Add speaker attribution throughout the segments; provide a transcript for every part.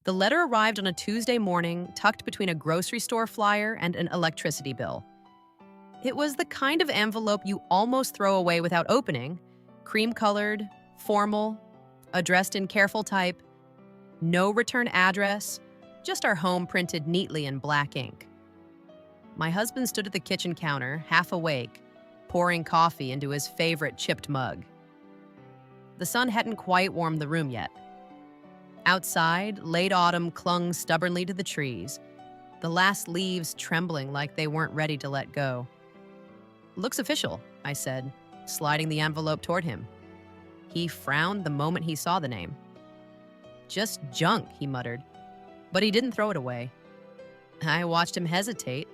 Speaker 1: The letter arrived on a Tuesday morning, tucked between a grocery store flyer and an electricity bill. It was the kind of envelope you almost throw away without opening, cream-colored, formal, addressed in careful type, no return address, just our home printed neatly in black ink. My husband stood at the kitchen counter, half awake, pouring coffee into his favorite chipped mug. The sun hadn't quite warmed the room yet. Outside, late autumn clung stubbornly to the trees, the last leaves trembling like they weren't ready to let go. "Looks official," I said, sliding the envelope toward him. He frowned the moment he saw the name. "Just junk," he muttered, but he didn't throw it away. I watched him hesitate.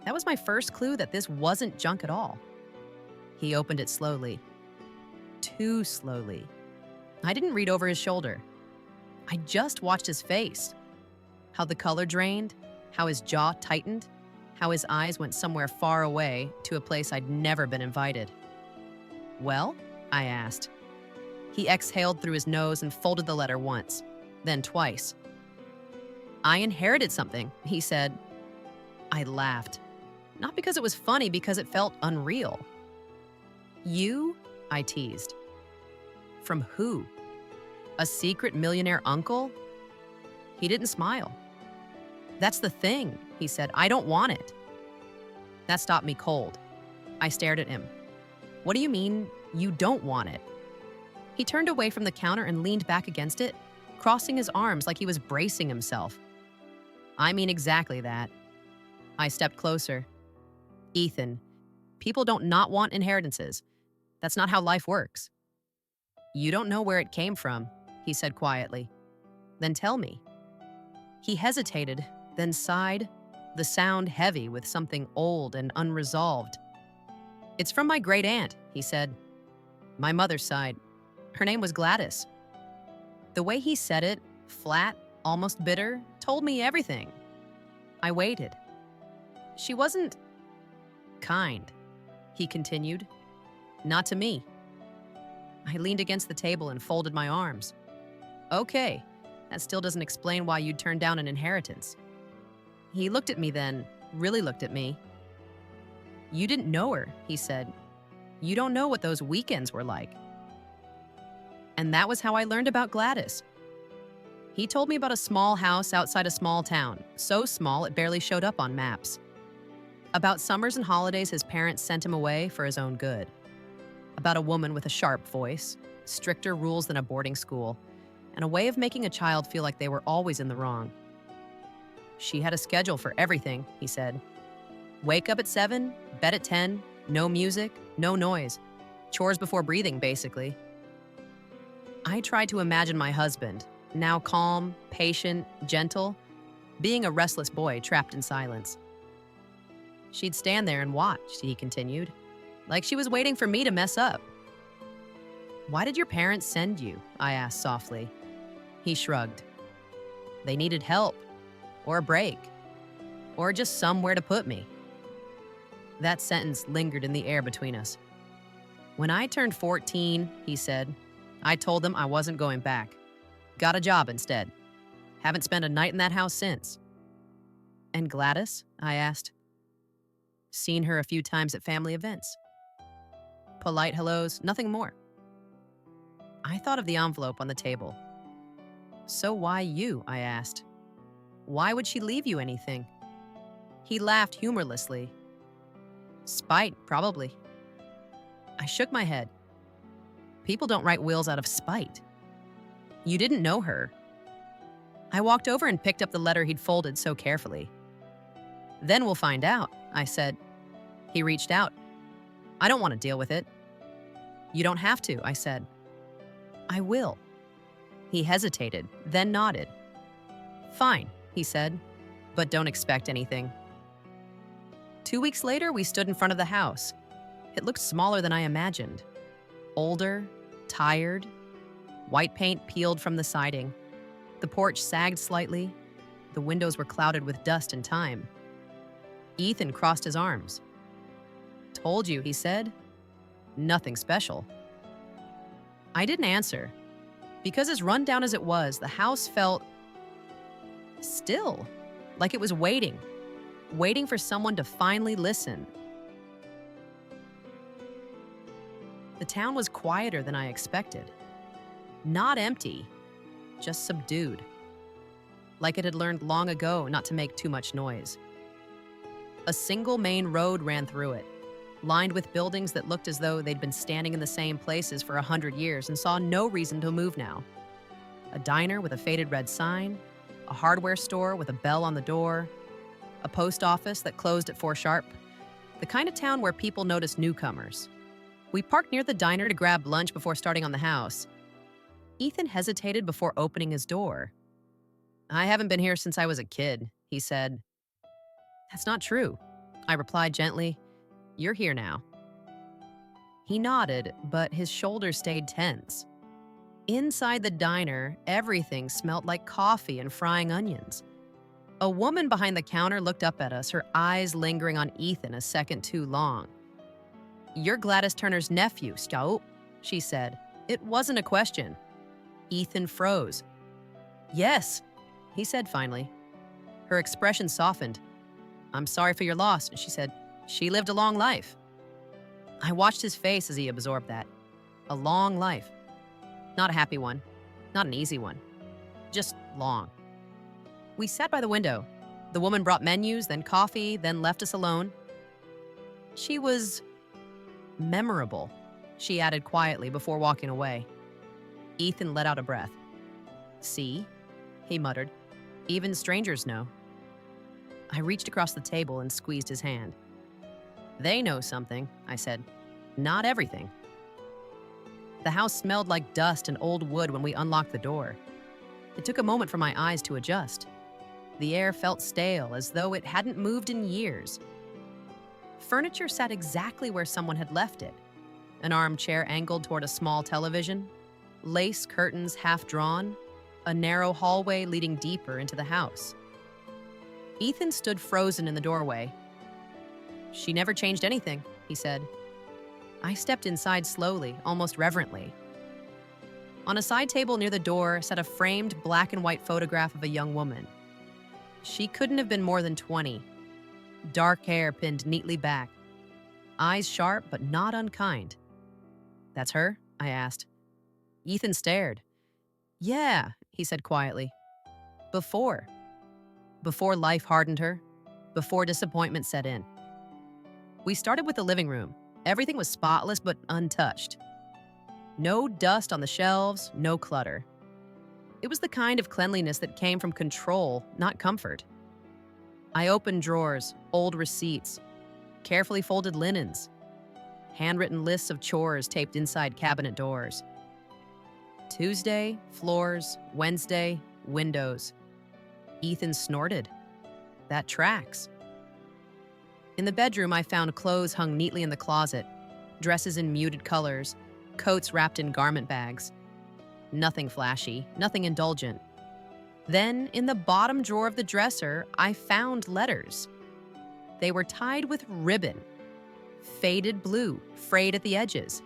Speaker 1: That was my first clue that this wasn't junk at all. He opened it slowly. Too slowly. I didn't read over his shoulder. I just watched his face. How the color drained, how his jaw tightened, how his eyes went somewhere far away to a place I'd never been invited. "Well?" I asked. He exhaled through his nose and folded the letter once, then twice. "I inherited something," he said. I laughed. Not because it was funny, because it felt unreal. "You?" I teased. "From who? A secret millionaire uncle?" He didn't smile. "That's the thing," he said. "I don't want it." That stopped me cold. I stared at him. "What do you mean, you don't want it?" He turned away from the counter and leaned back against it, crossing his arms like he was bracing himself. "I mean exactly that." I stepped closer. "Ethan, people don't not want inheritances. That's not how life works." "You don't know where it came from," he said quietly. "Then tell me." He hesitated, then sighed, the sound heavy with something old and unresolved. "It's from my great aunt," he said. "My mother's side. Her name was Gladys." The way he said it, flat, almost bitter, told me everything. I waited. "She wasn't kind," he continued. "Not to me." I leaned against the table and folded my arms. "Okay, that still doesn't explain why you'd turn down an inheritance." He looked at me then, really looked at me. "You didn't know her," he said. "You don't know what those weekends were like." And that was how I learned about Gladys. He told me about a small house outside a small town, so small it barely showed up on maps. About summers and holidays his parents sent him away for his own good. About a woman with a sharp voice, stricter rules than a boarding school, and a way of making a child feel like they were always in the wrong. She had a schedule for everything, he said. Wake up at 7, bed at 10, no music, no noise. Chores before breathing, basically. I tried to imagine my husband, now calm, patient, gentle, being a restless boy trapped in silence. She'd stand there and watch, he continued, like she was waiting for me to mess up. "Why did your parents send you?" I asked softly. He shrugged. "They needed help, or a break, or just somewhere to put me." That sentence lingered in the air between us. "When I turned 14, he said, I told them I wasn't going back. Got a job instead. Haven't spent a night in that house since." "And Gladys?" I asked. "Seen her a few times at family events. Polite hellos, nothing more." I thought of the envelope on the table. "So why you?" I asked. "Why would she leave you anything?" He laughed humorlessly. "Spite, probably." I shook my head. People don't write wills out of spite. "You didn't know her." I walked over and picked up the letter he'd folded so carefully. "Then we'll find out," I said. He reached out. "I don't want to deal with it." "You don't have to," I said. "I will." He hesitated, then nodded. "Fine," he said, "but don't expect anything." 2 weeks later, we stood in front of the house. It looked smaller than I imagined. Older, tired, white paint peeled from the siding. The porch sagged slightly. The windows were clouded with dust and time. Ethan crossed his arms. "Told you," he said. "Nothing special." I didn't answer. Because as run down as it was, the house felt Still, like it was waiting for someone to finally listen. The town was quieter than I expected. Not empty, just subdued. Like it had learned long ago not to make too much noise. A single main road ran through it, lined with buildings that looked as though they'd been standing in the same places for 100 years and saw no reason to move now. A diner with a faded red sign, a hardware store with a bell on the door, a post office that closed at 4 sharp. The kind of town where people notice newcomers. We parked near the diner to grab lunch before starting on the house. Ethan hesitated before opening his door. "I haven't been here since I was a kid," he said. "That's not true," I replied gently. "You're here now." He nodded, but his shoulders stayed tense. Inside the diner, everything smelled like coffee and frying onions. A woman behind the counter looked up at us, her eyes lingering on Ethan a second too long. "You're Gladys Turner's nephew, Scout," she said. It wasn't a question. Ethan froze. "Yes," he said finally. Her expression softened. "I'm sorry for your loss," she said. "She lived a long life." I watched his face as he absorbed that. A long life. Not a happy one. Not an easy one. Just long. We sat by the window. The woman brought menus, then coffee, then left us alone. She was memorable, she added quietly before walking away. Ethan let out a breath. "See?" he muttered. "Even strangers know." I reached across the table and squeezed his hand. "They know something," I said. "Not everything." The house smelled like dust and old wood when we unlocked the door. It took a moment for my eyes to adjust. The air felt stale, as though it hadn't moved in years. Furniture sat exactly where someone had left it. An armchair angled toward a small television, lace curtains half drawn, a narrow hallway leading deeper into the house. Ethan stood frozen in the doorway. "She never changed anything," he said. I stepped inside slowly, almost reverently. On a side table near the door sat a framed black and white photograph of a young woman. She couldn't have been more than 20. Dark hair pinned neatly back. Eyes sharp but not unkind. "That's her?" I asked. Ethan stared. "Yeah," he said quietly. Before life hardened her, before disappointment set in. We started with the living room. Everything was spotless but untouched. No dust on the shelves, no clutter. It was the kind of cleanliness that came from control, not comfort. I opened drawers, old receipts, carefully folded linens, handwritten lists of chores taped inside cabinet doors. Tuesday, floors, Wednesday, windows. Ethan snorted. That tracks. In the bedroom, I found clothes hung neatly in the closet, dresses in muted colors, coats wrapped in garment bags. Nothing flashy, nothing indulgent. Then, in the bottom drawer of the dresser, I found letters. They were tied with ribbon, faded blue, frayed at the edges.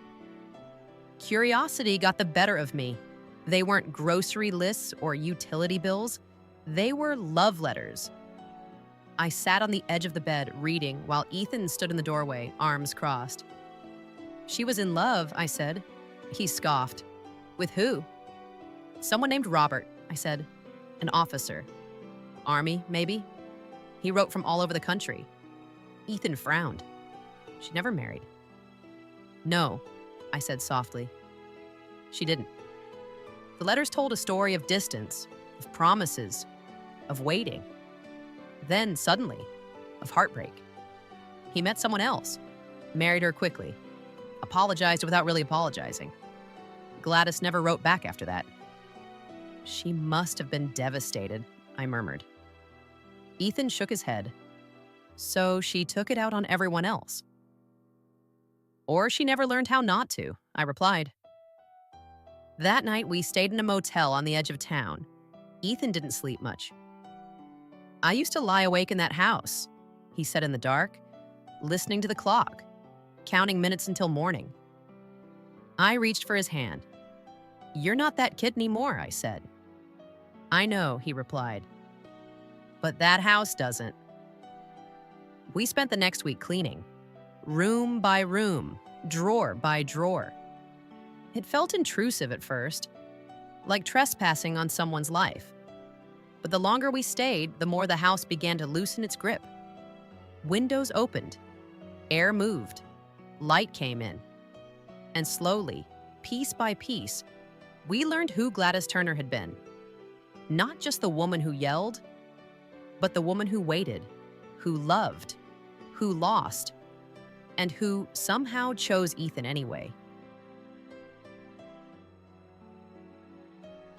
Speaker 1: Curiosity got the better of me. They weren't grocery lists or utility bills. They were love letters. I sat on the edge of the bed, reading, while Ethan stood in the doorway, arms crossed. "She was in love," I said. He scoffed. "With who?" "Someone named Robert," I said. "An officer. Army, maybe?" He wrote from all over the country. Ethan frowned. "She never married." "No," I said softly. "She didn't." The letters told a story of distance, of promises, of waiting. Then, suddenly, of heartbreak. He met someone else, married her quickly, apologized without really apologizing. Gladys never wrote back after that. "She must have been devastated," I murmured. Ethan shook his head. "So she took it out on everyone else." "Or she never learned how not to," I replied. That night, we stayed in a motel on the edge of town. Ethan didn't sleep much. "I used to lie awake in that house," he said in the dark, listening to the clock, counting minutes until morning. I reached for his hand. "You're not that kid anymore," I said. "I know," he replied. But that house doesn't. We spent the next week cleaning, room by room, drawer by drawer. It felt intrusive at first, like trespassing on someone's life. But the longer we stayed, the more the house began to loosen its grip. Windows opened, air moved, light came in. And slowly, piece by piece, we learned who Gladys Turner had been. Not just the woman who yelled, but the woman who waited, who loved, who lost, and who somehow chose Ethan anyway.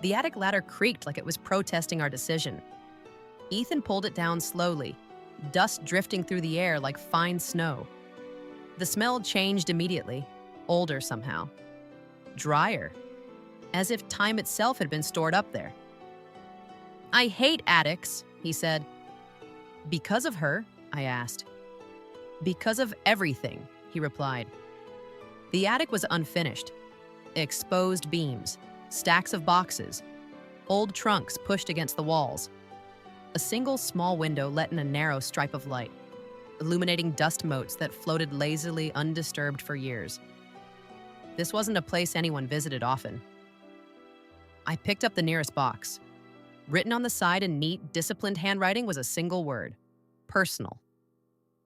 Speaker 1: The attic ladder creaked like it was protesting our decision. Ethan pulled it down slowly, dust drifting through the air like fine snow. The smell changed immediately, older somehow. Drier, as if time itself had been stored up there. "I hate attics," he said. "Because of her?" I asked. "Because of everything," he replied. The attic was unfinished. Exposed beams, stacks of boxes, old trunks pushed against the walls. A single small window let in a narrow stripe of light, illuminating dust motes that floated lazily undisturbed for years. This wasn't a place anyone visited often. I picked up the nearest box. Written on the side in neat, disciplined handwriting was a single word: personal.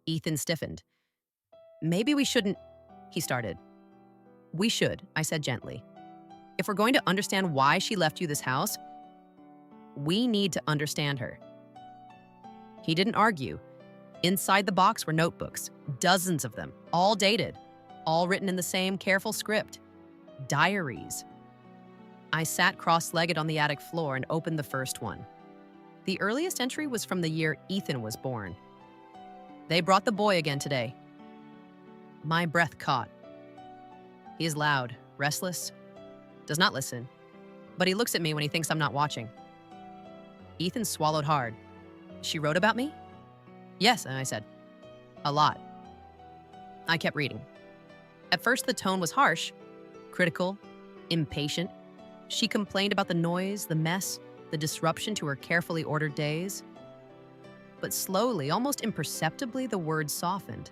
Speaker 1: Ethan stiffened. "Maybe we shouldn't," he started. "We should," I said gently. "If we're going to understand why she left you this house, we need to understand her." He didn't argue. Inside the box were notebooks, dozens of them, all dated, all written in the same careful script. Diaries. I sat cross-legged on the attic floor and opened the first one. The earliest entry was from the year Ethan was born. "They brought the boy again today." My breath caught. He is loud, restless, does not listen, but he looks at me when he thinks I'm not watching. Ethan swallowed hard. "She wrote about me?" "Yes," I said. "A lot." I kept reading. At first, the tone was harsh, critical, impatient. She complained about the noise, the mess, the disruption to her carefully ordered days. But slowly, almost imperceptibly, the words softened.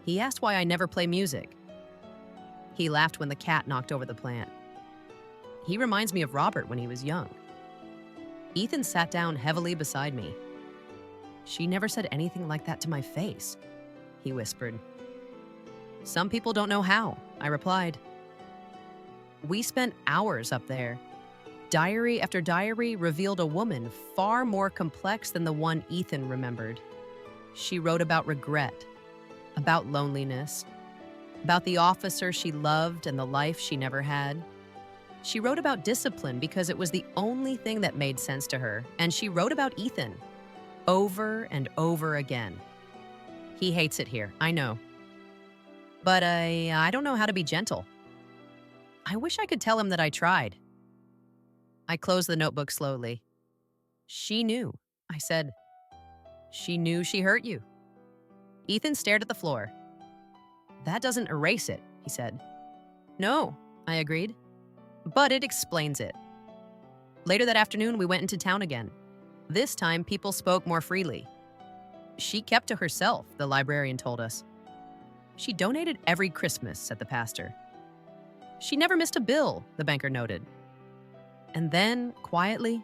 Speaker 1: He asked why I never play music. He laughed when the cat knocked over the plant. He reminds me of Robert when he was young. Ethan sat down heavily beside me. "She never said anything like that to my face," he whispered. "Some people don't know how," I replied. We spent hours up there. Diary after diary revealed a woman far more complex than the one Ethan remembered. She wrote about regret, about loneliness, about the officer she loved and the life she never had. She wrote about discipline because it was the only thing that made sense to her, and she wrote about Ethan over and over again. He hates it here, I know. But I don't know how to be gentle. I wish I could tell him that I tried. I closed the notebook slowly. "She knew," I said. "She knew she hurt you." Ethan stared at the floor. "That doesn't erase it," he said. "No," I agreed. "But it explains it." Later that afternoon, we went into town again. This time, people spoke more freely. She kept to herself, the librarian told us. She donated every Christmas, said the pastor. She never missed a bill, the banker noted. And then, quietly,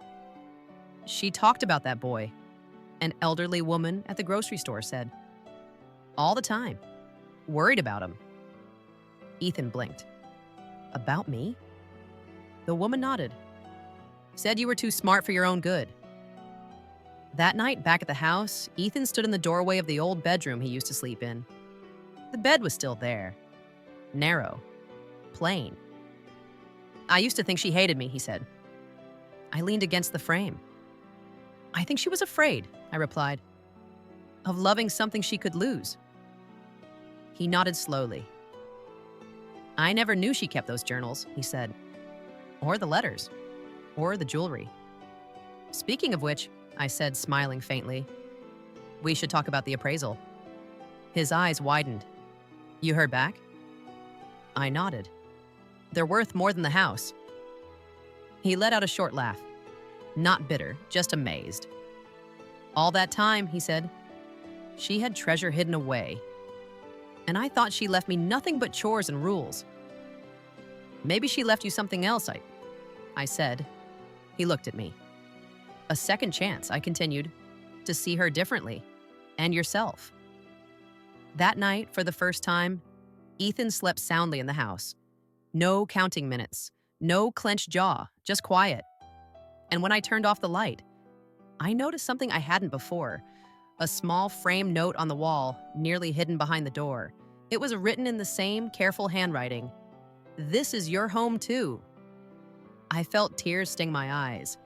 Speaker 1: she talked about that boy, an elderly woman at the grocery store said. All the time. Worried about him. Ethan blinked. About me? The woman nodded. Said you were too smart for your own good. That night, back at the house, Ethan stood in the doorway of the old bedroom he used to sleep in. The bed was still there. Narrow. Plain. I used to think she hated me, he said. I leaned against the frame. I think she was afraid, I replied, of loving something she could lose. He nodded slowly. I never knew she kept those journals, he said. Or the letters. Or the jewelry. Speaking of which, I said, smiling faintly, we should talk about the appraisal. His eyes widened. You heard back? I nodded. They're worth more than the house. He let out a short laugh. Not bitter, just amazed. All that time, he said, she had treasure hidden away. And I thought she left me nothing but chores and rules. Maybe she left you something else, I said. He looked at me. A second chance, I continued, to see her differently, and yourself. That night, for the first time, Ethan slept soundly in the house. No counting minutes, no clenched jaw, just quiet. And when I turned off the light, I noticed something I hadn't before. A small framed note on the wall, nearly hidden behind the door. It was written in the same careful handwriting. "This is your home too." I felt tears sting my eyes.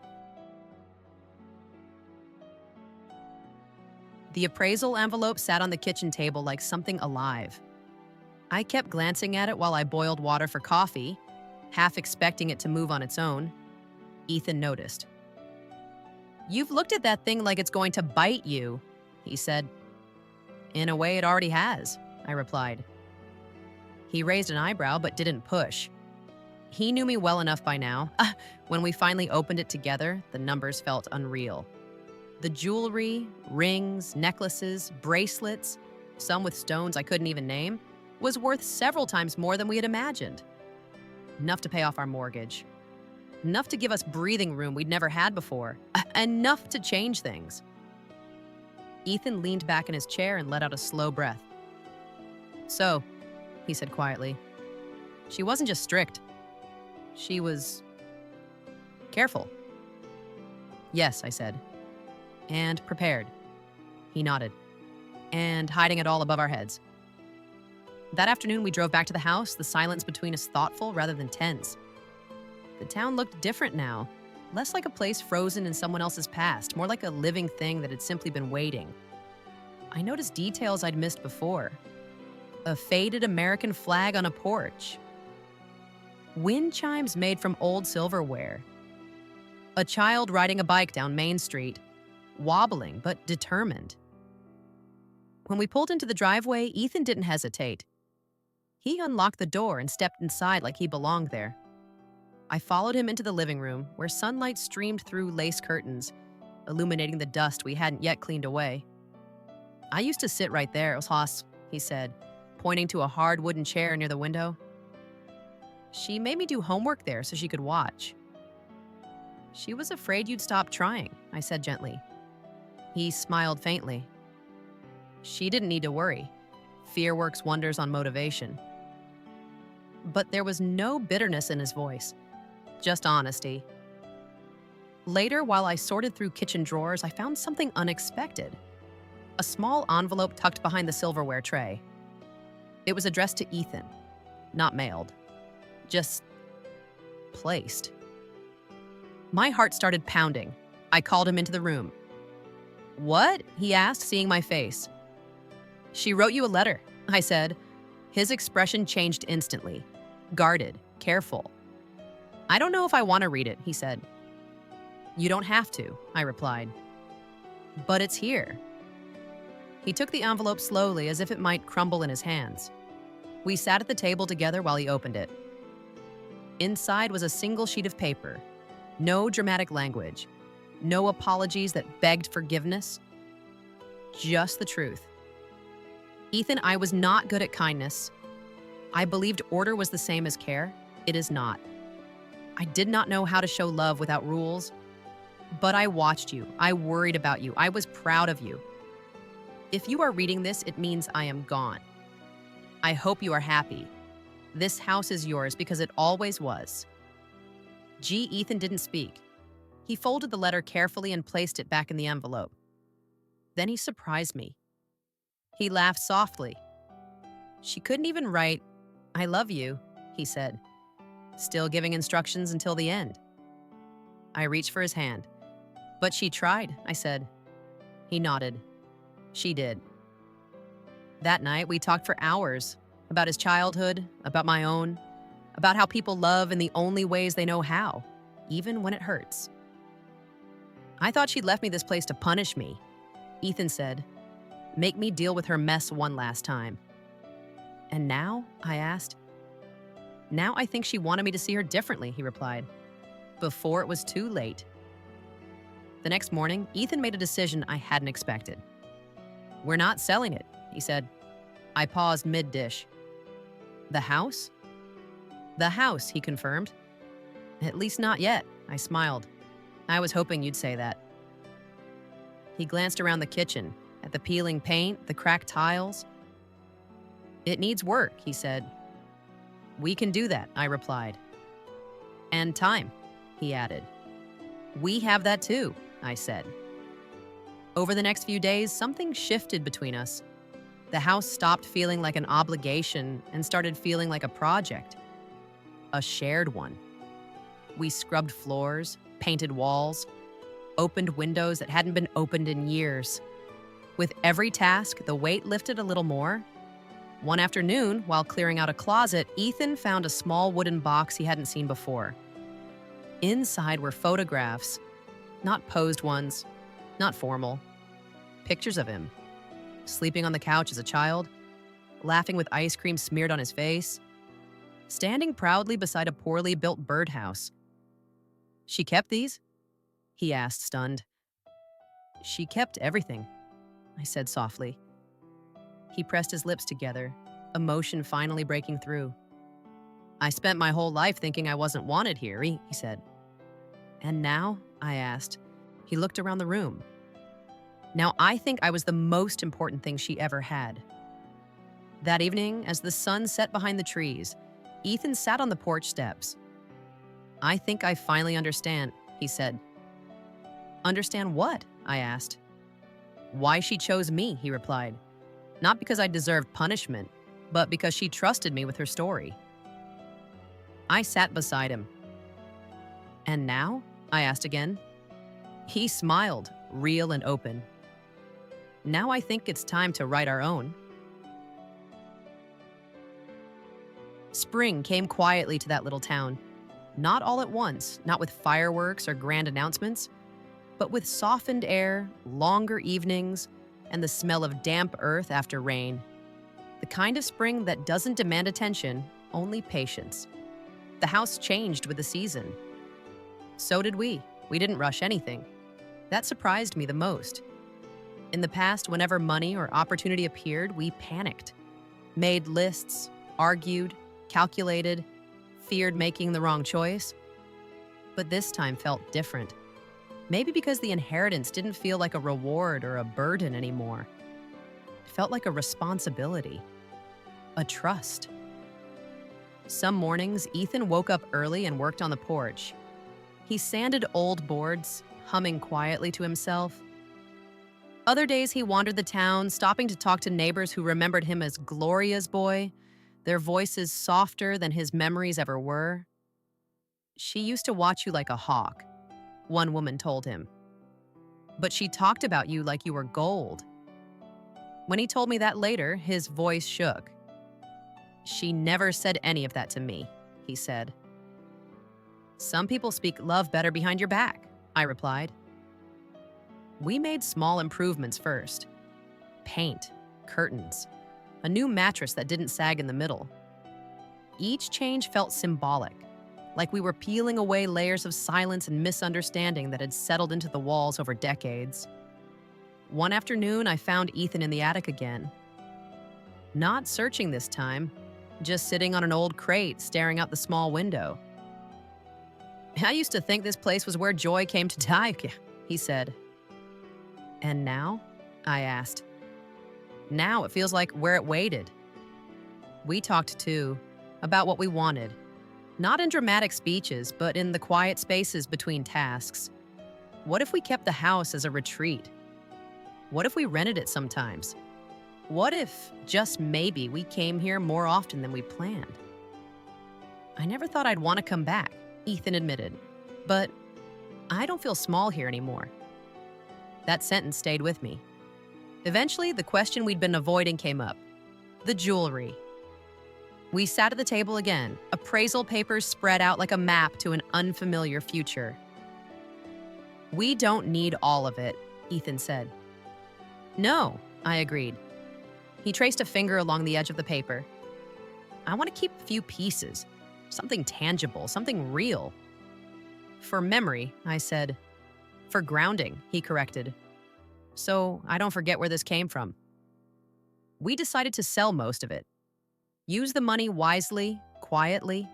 Speaker 1: The appraisal envelope sat on the kitchen table like something alive. I kept glancing at it while I boiled water for coffee, half expecting it to move on its own. Ethan noticed. "You've looked at that thing like it's going to bite you," he said. "In a way, it already has," I replied. He raised an eyebrow but didn't push. He knew me well enough by now. When we finally opened it together, the numbers felt unreal. The jewelry, rings, necklaces, bracelets, some with stones I couldn't even name, was worth several times more than we had imagined. Enough to pay off our mortgage. Enough to give us breathing room we'd never had before. Enough to change things. Ethan leaned back in his chair and let out a slow breath. "So," he said quietly, "she wasn't just strict. She was careful." "Yes," I said. "And prepared." He nodded. "And hiding it all above our heads." That afternoon, we drove back to the house, the silence between us thoughtful rather than tense. The town looked different now, less like a place frozen in someone else's past, more like a living thing that had simply been waiting. I noticed details I'd missed before. A faded American flag on a porch. Wind chimes made from old silverware. A child riding a bike down Main Street, wobbling but determined. When we pulled into the driveway, Ethan didn't hesitate. He unlocked the door and stepped inside like he belonged there. I followed him into the living room, where sunlight streamed through lace curtains, illuminating the dust we hadn't yet cleaned away. "I used to sit right there, Haas," he said, pointing to a hard wooden chair near the window. "She made me do homework there so she could watch." "She was afraid you'd stop trying," I said gently. He smiled faintly. "She didn't need to worry. Fear works wonders on motivation." But there was no bitterness in his voice, just honesty. Later, while I sorted through kitchen drawers, I found something unexpected. A small envelope tucked behind the silverware tray. It was addressed to Ethan, not mailed, just placed. My heart started pounding. I called him into the room. "What?" he asked, seeing my face. "She wrote you a letter," I said. His expression changed instantly. Guarded, careful. "I don't know if I want to read it," he said. "You don't have to," I replied. "But it's here." He took the envelope slowly, as if it might crumble in his hands. We sat at the table together while he opened it. Inside was a single sheet of paper. No dramatic language. No apologies that begged forgiveness. Just the truth. "Ethan, I was not good at kindness. I believed order was the same as care. It is not. I did not know how to show love without rules. But I watched you. I worried about you. I was proud of you. If you are reading this, it means I am gone. I hope you are happy. This house is yours because it always was." Ethan didn't speak. He folded the letter carefully and placed it back in the envelope. Then he surprised me. He laughed softly. "She couldn't even write, 'I love you,'" he said, still giving instructions until the end. I reached for his hand. "But she tried," I said. He nodded. "She did." That night, we talked for hours about his childhood, about my own, about how people love in the only ways they know how, even when it hurts. "I thought she'd left me this place to punish me," Ethan said. "Make me deal with her mess one last time." "And now?" I asked. "Now I think she wanted me to see her differently," he replied. "Before it was too late." The next morning, Ethan made a decision I hadn't expected. "We're not selling it," he said. I paused mid-dish. "The house?" "The house," he confirmed. "At least not yet," I smiled. "I was hoping you'd say that." He glanced around the kitchen, at the peeling paint, the cracked tiles. "It needs work," he said. "We can do that," I replied. "And time," he added. "We have that too," I said. Over the next few days, something shifted between us. The house stopped feeling like an obligation and started feeling like a project. A shared one. We scrubbed floors, painted walls, opened windows that hadn't been opened in years. With every task, the weight lifted a little more. One afternoon, while clearing out a closet, Ethan found a small wooden box he hadn't seen before. Inside were photographs, not posed ones, not formal. Pictures of him, sleeping on the couch as a child, laughing with ice cream smeared on his face, standing proudly beside a poorly built birdhouse. "She kept these?" he asked, stunned. "She kept everything," I said softly. He pressed his lips together, emotion finally breaking through. "I spent my whole life thinking I wasn't wanted here," he said. "And now?" I asked. He looked around the room. "Now I think I was the most important thing she ever had." That evening, as the sun set behind the trees, Ethan sat on the porch steps. "I think I finally understand," he said. "Understand what?" I asked. "Why she chose me," he replied. "Not because I deserved punishment, but because she trusted me with her story." I sat beside him. "And now?" I asked again. He smiled, real and open. "Now I think it's time to write our own." Spring came quietly to that little town. Not all at once, not with fireworks or grand announcements, but with softened air, longer evenings, and the smell of damp earth after rain. The kind of spring that doesn't demand attention, only patience. The house changed with the season. So did we. We didn't rush anything. That surprised me the most. In the past, whenever money or opportunity appeared, we panicked. Made lists, argued, calculated, feared making the wrong choice. But this time felt different. Maybe because the inheritance didn't feel like a reward or a burden anymore. It felt like a responsibility, a trust. Some mornings, Ethan woke up early and worked on the porch. He sanded old boards, humming quietly to himself. Other days, he wandered the town, stopping to talk to neighbors who remembered him as Gloria's boy, their voices softer than his memories ever were. "She used to watch you like a hawk," one woman told him. "But she talked about you like you were gold." When he told me that later, his voice shook. "She never said any of that to me," he said. "Some people speak love better behind your back," I replied. We made small improvements first. Paint, curtains, a new mattress that didn't sag in the middle. Each change felt symbolic, like we were peeling away layers of silence and misunderstanding that had settled into the walls over decades. One afternoon, I found Ethan in the attic again. Not searching this time, just sitting on an old crate staring out the small window. "I used to think this place was where joy came to die," he said. "And now?" I asked. "Now it feels like where it waited." We talked too, about what we wanted. Not in dramatic speeches, but in the quiet spaces between tasks. What if we kept the house as a retreat? What if we rented it sometimes? What if, just maybe, we came here more often than we planned? "I never thought I'd want to come back," Ethan admitted. "But I don't feel small here anymore." That sentence stayed with me. Eventually, the question we'd been avoiding came up. The jewelry. We sat at the table again, appraisal papers spread out like a map to an unfamiliar future. "We don't need all of it," Ethan said. "No," I agreed. He traced a finger along the edge of the paper. "I want to keep a few pieces, something tangible, something real." "For memory," I said. For grounding, he corrected. So I don't forget where this came from. We decided to sell most of it. Use the money wisely, quietly.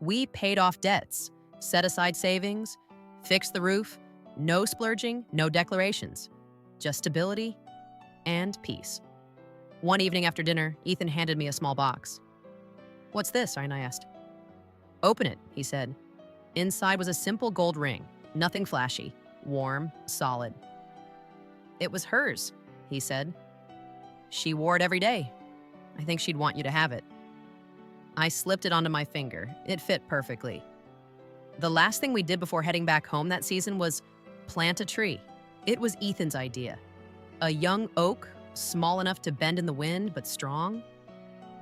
Speaker 1: We paid off debts, set aside savings, fixed the roof, no splurging, no declarations, just stability and peace. One evening after dinner, Ethan handed me a small box. "What's this?" I asked. "Open it," he said. Inside was a simple gold ring, nothing flashy, warm, solid. "It was hers," he said. "She wore it every day. I think she'd want you to have it." I slipped it onto my finger. It fit perfectly. The last thing we did before heading back home that season was plant a tree. It was Ethan's idea. A young oak, small enough to bend in the wind but strong.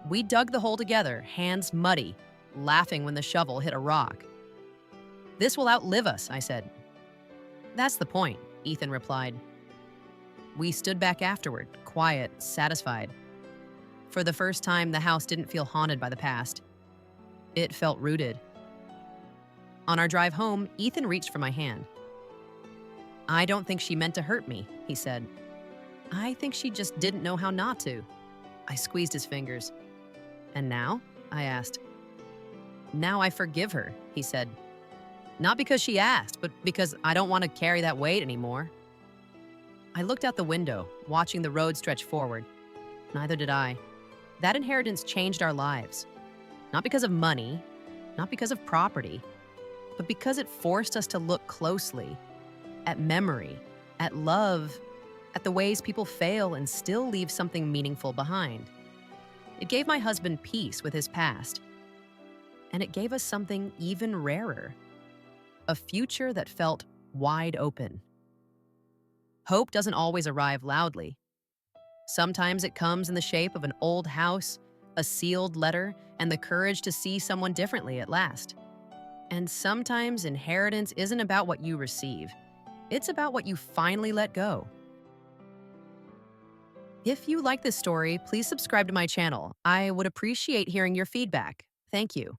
Speaker 1: We dug the hole together, hands muddy, laughing when the shovel hit a rock. "This will outlive us," I said. "That's the point," Ethan replied. We stood back afterward, quiet, satisfied. For the first time, the house didn't feel haunted by the past. It felt rooted. On our drive home, Ethan reached for my hand. "I don't think she meant to hurt me," he said. "I think she just didn't know how not to." I squeezed his fingers. "And now?" I asked. "Now I forgive her," he said. "Not because she asked, but because I don't want to carry that weight anymore." I looked out the window, watching the road stretch forward. Neither did I. That inheritance changed our lives. Not because of money, not because of property, but because it forced us to look closely at memory, at love, at the ways people fail and still leave something meaningful behind. It gave my husband peace with his past. And it gave us something even rarer, a future that felt wide open. Hope doesn't always arrive loudly. Sometimes it comes in the shape of an old house, a sealed letter, and the courage to see someone differently at last. And sometimes inheritance isn't about what you receive. It's about what you finally let go. If you like this story, please subscribe to my channel. I would appreciate hearing your feedback. Thank you.